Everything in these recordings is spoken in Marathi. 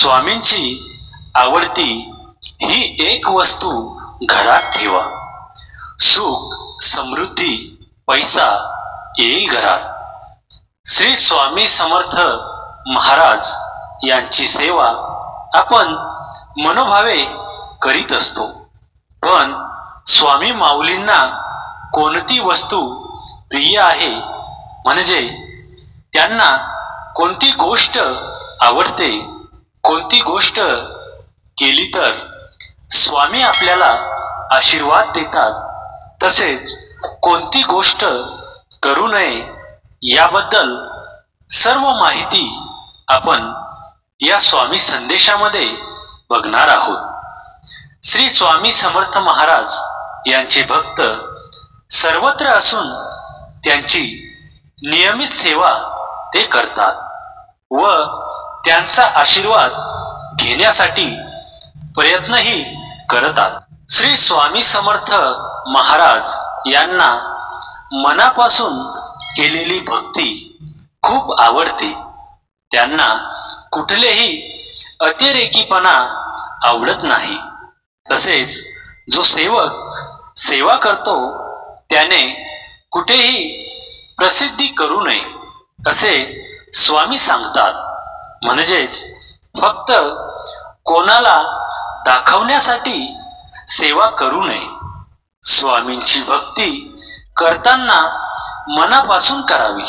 स्वामींची आवडती ही एक वस्तू घरात ठेवा, सुख समृद्धी पैसा येईल घरात। श्री स्वामी समर्थ महाराज यांची सेवा आपण मनोभावे करीत असतो, पण स्वामी माऊलींना कोणती वस्तू प्रिय आहे, म्हणजे त्यांना कोणती गोष्ट आवडते, कोणती गोष्ट केली तर स्वामी आपल्याला आशीर्वाद देतात, तसेच कोणती गोष्ट करू नये याबद्दल सर्व माहिती आपण या स्वामी संदेशामध्ये बघणार आहोत। श्री स्वामी समर्थ महाराज यांचे भक्त सर्वत्र असून त्यांची नियमित सेवा ते करतात व त्यांचा आशीर्वाद घेण्यासाठी प्रयत्नही करतात। श्री स्वामी समर्थ महाराज यांना मनापासून केलेली भक्ती खूप आवडते। त्यांना कुठलेही अतिरेकीपणा आवडत नाही। तसेच जो सेवक सेवा करतो त्याने कुठेही प्रसिद्धी करू नये असे स्वामी सांगतात, म्हणजेच फक्त कोणाला दाखवण्यासाठी सेवा करू नये। स्वामींची भक्ती करताना मनापासून करावी,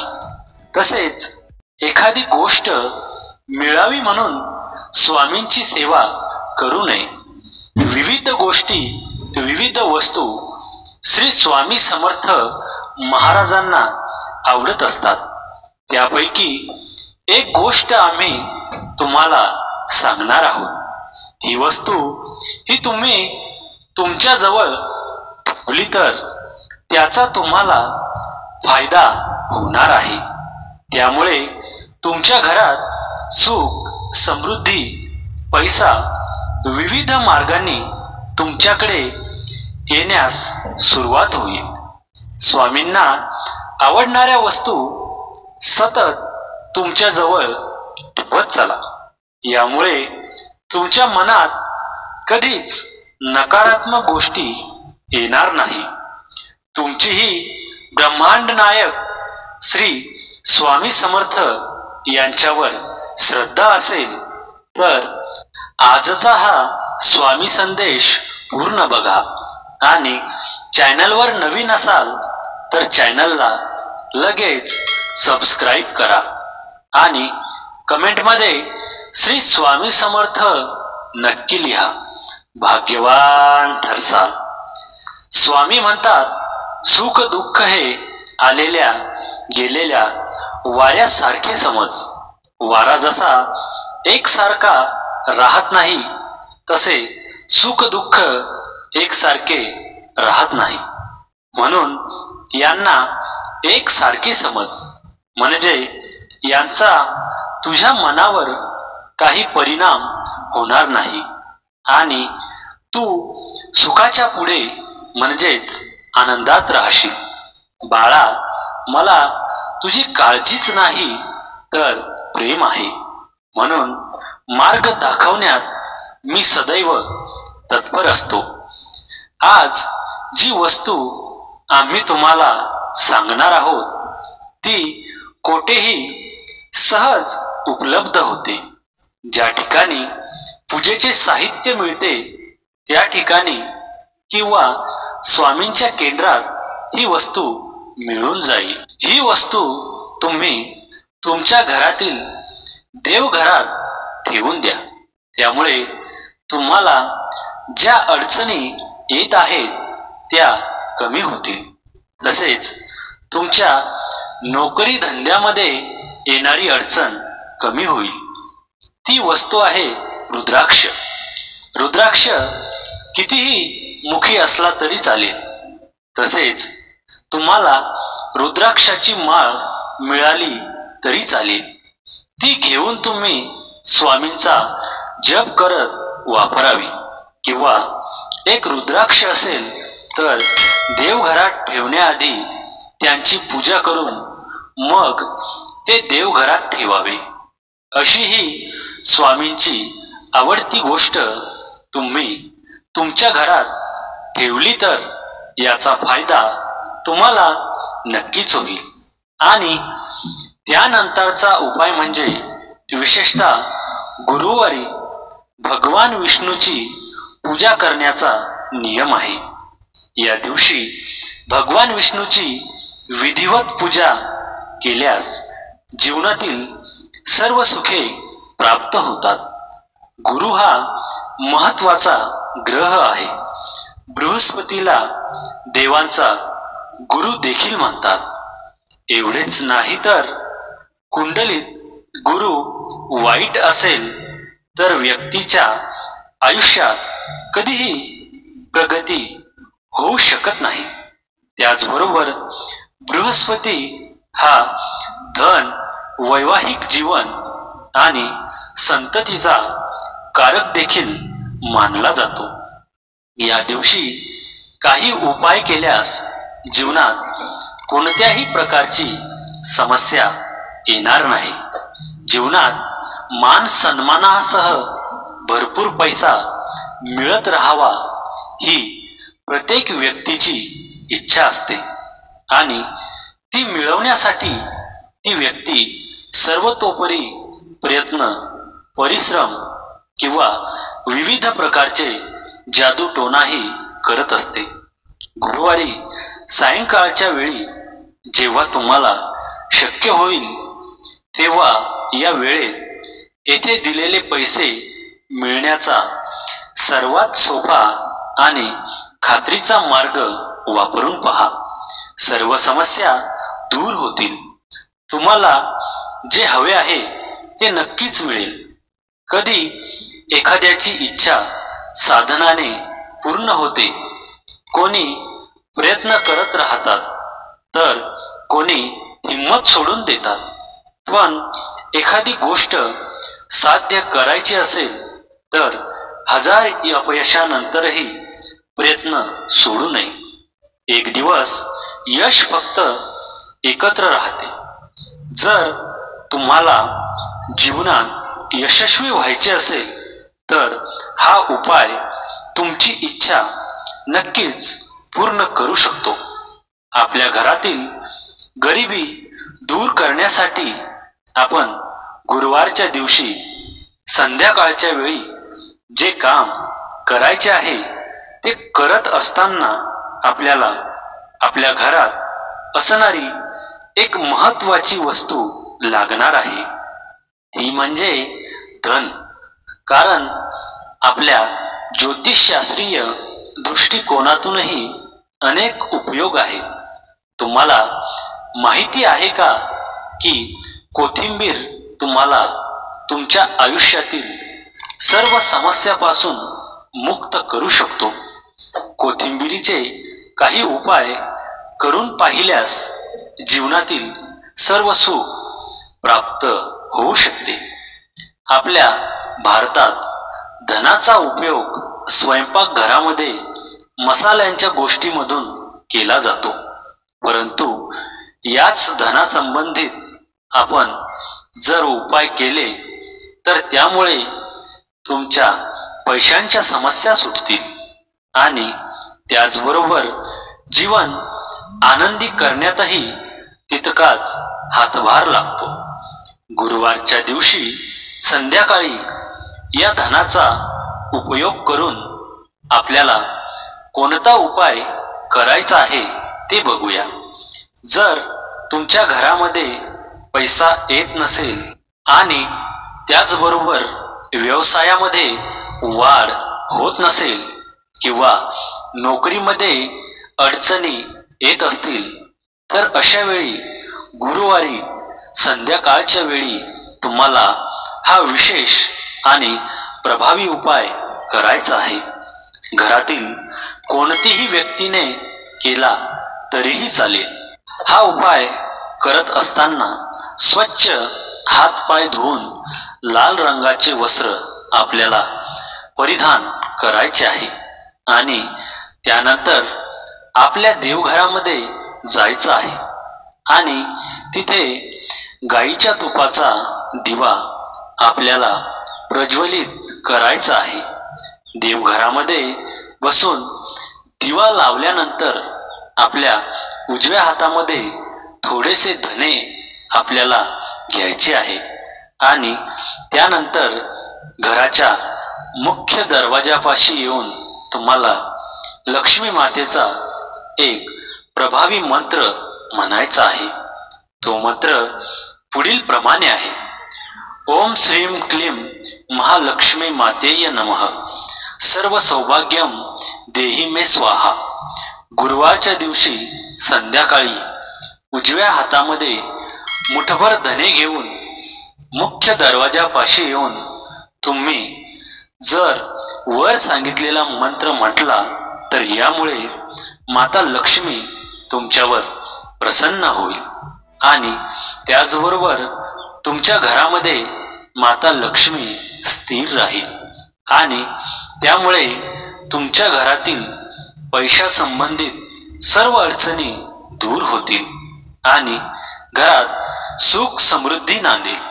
तसेच एखादी गोष्ट मिळावी म्हणून स्वामींची सेवा करू नये। विविध गोष्टी विविध वस्तू श्री स्वामी समर्थ महाराजांना आवडत असतात, त्यापैकी एक गोष्ट आम्ही तुम्हाला सांगणार आहोत। ही वस्तू ही तुम्ही तुमच्या जवळ ठेवली तर त्याचा तुम्हाला फायदा होणार आहे, त्यामुळे तुमच्या घरात सुख समृद्धी पैसा विविध मार्गांनी तुमच्याकडे येण्यास सुरुवात होईल। स्वामींना आवडणाऱ्या वस्तू सतत तुमच्या जवळ ठेवत चला, यामुळे तुमच्या मनात कधीच नकारात्मक गोष्टी येणार नाही। तुमची ही ब्रह्मांड नायक श्री स्वामी समर्थ यांच्यावर श्रद्धा असेल तर आजचा हा स्वामी संदेश पूर्ण बघा आणि चॅनलवर नवीन असाल तर चॅनलला लगेच सबस्क्राईब करा आणि कमेंटमध्ये श्री स्वामी समर्थ नक्की लिहा, भाग्यवान ठरसाल। स्वामी म्हणतात, सुख दुःख हे आलेल्या गेलेल्या वाऱ्यासारखे समज। वारा जसा एकसारखा राहत नाही तसे सुख दुःख एकसारखे राहत नाही, म्हणून यांना एकसारखे समज, म्हणजे यांचा तुझ्या मनावर काही परिणाम होणार नाही आणि तू सुखाच्या पुढे म्हणजेच आनंदात राहशील। बाळा, मला तुझी काळजीच नाही तर प्रेम आहे, म्हणून मार्ग दाखवण्यात मी सदैव तत्पर असतो। आज जी वस्तू आम्ही तुम्हाला सांगणार आहोत ती कोठेही सहज उपलब्ध होते। ज्या ठिकाणी पूजेचे साहित्य मिळते त्या ठिकाणी किंवा स्वामींच्या केंद्रात ही वस्तू मिळून जाईल। ही वस्तू तुम्ही तुमच्या घरातील देवघरात ठेवून द्या, त्यामुळे तुम्हाला ज्या अडचणी येत आहेत त्या कमी होतील। तसेच तुमच्या नोकरी धंद्यामध्ये येणारी अडचण कमी होईल। ती वस्तू आहे रुद्राक्ष। रुद्राक्ष कितीही मुखी असला तरी चालेल। तसेच तुम्हाला रुद्राक्षाची माळ मिळाली तरी चालेल, ती घेऊन तुम्ही स्वामींचा जप करत वापरावी, किंवा एक रुद्राक्ष असेल तर देवघरात ठेवण्याआधी त्यांची पूजा करून मग ते देवघरात ठेवावे, अशी ही स्वामींची आवडती गोष्ट तुम्ही तुमच्या घरात ठेवली तर याचा फायदा तुम्हाला नक्कीच होईल. आणि त्यानंतरचा उपाय म्हणजे विशेषतः गुरुवारी भगवान विष्णूची पूजा करण्याचा नियम आहे. या दिवशी भगवान विष्णूची विधिवत पूजा केल्यास जीवनातील सर्व सुखे प्राप्त होतात. गुरु हा महत्वाचा ग्रह आहे. बृहस्पतीला देवांचा गुरु देखील म्हणतात. एवढेच नाही तर कुंडलीत गुरु वाईट असेल तर व्यक्तीच्या आयुष्यात कधीही प्रगती होऊ शकत नाही. त्याचबरोबर बृहस्पती हा धन, वैवाहिक जीवन आणि संततीचा कारक देखील मानला जातो. या दिवशी काही उपाय केल्यास जीवनात कोणत्याही प्रकारची समस्या येणार नाही. जीवनात मान सन्मानासह भरपूर पैसा मिळत राहावा ही प्रत्येक व्यक्तीची इच्छा असते आणि ती मिळवण्यासाठी ती व्यक्ती सर्वतोपरी प्रयत्न, परिश्रम किंवा विविध प्रकारचे जादूटोणाही करत असते. गुरुवारी सायंकाळच्या वेळी जेव्हा तुम्हाला शक्य होईल तेव्हा या वेळेत येथे दिलेले पैसे मिळण्याचा सर्वात सोपा आणि खात्रीचा मार्ग वापरून पहा. सर्व समस्या दूर होतील. तुम्हाला जे हवे आहे ते नक्कीच मिळेल. कधी एखाद्याची इच्छा साधनाने पूर्ण होते. कोणी प्रयत्न करत राहतात तर कोणी हिम्मत सोडून देतात. पण एखादी गोष्ट साध्य करायची असेल तर हजार अपयशानंतरही प्रयत्न सोडू नये. एक दिवस यश फक्त एकत्र राहते. जर तुम्हाला जीवनात यशस्वी व्हायचे असेल तर हा उपाय तुमची इच्छा नक्कीच पूर्ण करू शकतो. आपल्या घरातील गरिबी दूर करण्यासाठी आपण गुरुवारच्या दिवशी संध्याकाळच्या वेळी जे काम करायचे आहे ते करत असताना आपल्याला आपल्या घरात असणारी एक महत्वाची वस्तू लागणार आहे. ती म्हणजे धन. कारण आपल्या ज्योतिषशास्त्रीय दृष्टिकोनातूनही अनेक उपयोग आहेत. तुम्हाला माहिती आहे का की कोथिंबीर तुम्हाला तुमच्या आयुष्यातील सर्व समस्यापासून मुक्त करू शकतो. कोथिंबीरीचे काही उपाय करून पाहिल्यास जीवनातील सर्व सुख प्राप्त होऊ शकते. आपल्या भारतात धनाचा उपयोग स्वयंपाकघरामध्ये मसाल्यांच्या गोष्टीमधून केला जातो. परंतु याच धनासंबंधित आपण जर उपाय केले तर त्यामुळे तुमच्या पैशांच्या समस्या सुटतील आणि त्याचबरोबर जीवन आनंदी करण्यातही तितकाच हातभार लागतो. गुरुवारच्या दिवशी संध्याकाळी या धनाचा उपयोग करून आपल्याला कोणता उपाय करायचा आहे ते बघूया. जर तुमच्या घरामध्ये पैसा येत नसेल आणि त्याचबरोबर व्यवसायामध्ये वाढ होत नसेल किंवा नोकरीमध्ये अडचणी येत असतील तर अशा वेळी गुरुवारी संध्याकाळच्या वेळी तुम्हाला हा विशेष आणि प्रभावी उपाय करायचा आहे. घरातील कोणतीही व्यक्तीने केला तरीही चालेल. हा उपाय करत असताना स्वच्छ हातपाय धुवून लाल रंगाचे वस्त्र आपल्याला परिधान करायचे आहे आणि त्यानंतर आपल्या देवघरामध्ये जायचं आहे आणि तिथे गाईच्या तुपाचा दिवा आपल्याला प्रज्वलित करायचा आहे. देवघरामध्ये बसून दिवा लावल्यानंतर आपल्या उजव्या हातामध्ये थोडेसे धने आपल्याला घ्यायचे आहे आणि त्यानंतर घराच्या मुख्य दरवाजापाशी येऊन तुम्हाला लक्ष्मी मातेचा एक प्रभावी मंत्र म्हणायचा आहे. तो मंत्र पुढील प्रमाणे आहे. ओम श्रीं क्लीं महालक्ष्मी मातेय नमः. सर्व सौभाग्यम देही मे स्वाहा. गुरुवारच्या दिवशी संध्याकाळी उजव्या हातामध्ये मुठभर धने घेऊन मुख्य दरवाजापाशी येऊन तुम्ही जर वर सांगितलेला मंत्र म्हटला तर यामुळे माता लक्ष्मी तुमच्यावर प्रसन्न होईल आणि त्याचबरोबर तुमच्या घरामध्ये माता लक्ष्मी स्थिर राहील आणि त्यामुळे तुमच्या घरातील पैशा संबंधित सर्व अडचणी दूर होतील आणि घरात सुख समृद्धी नांदेल.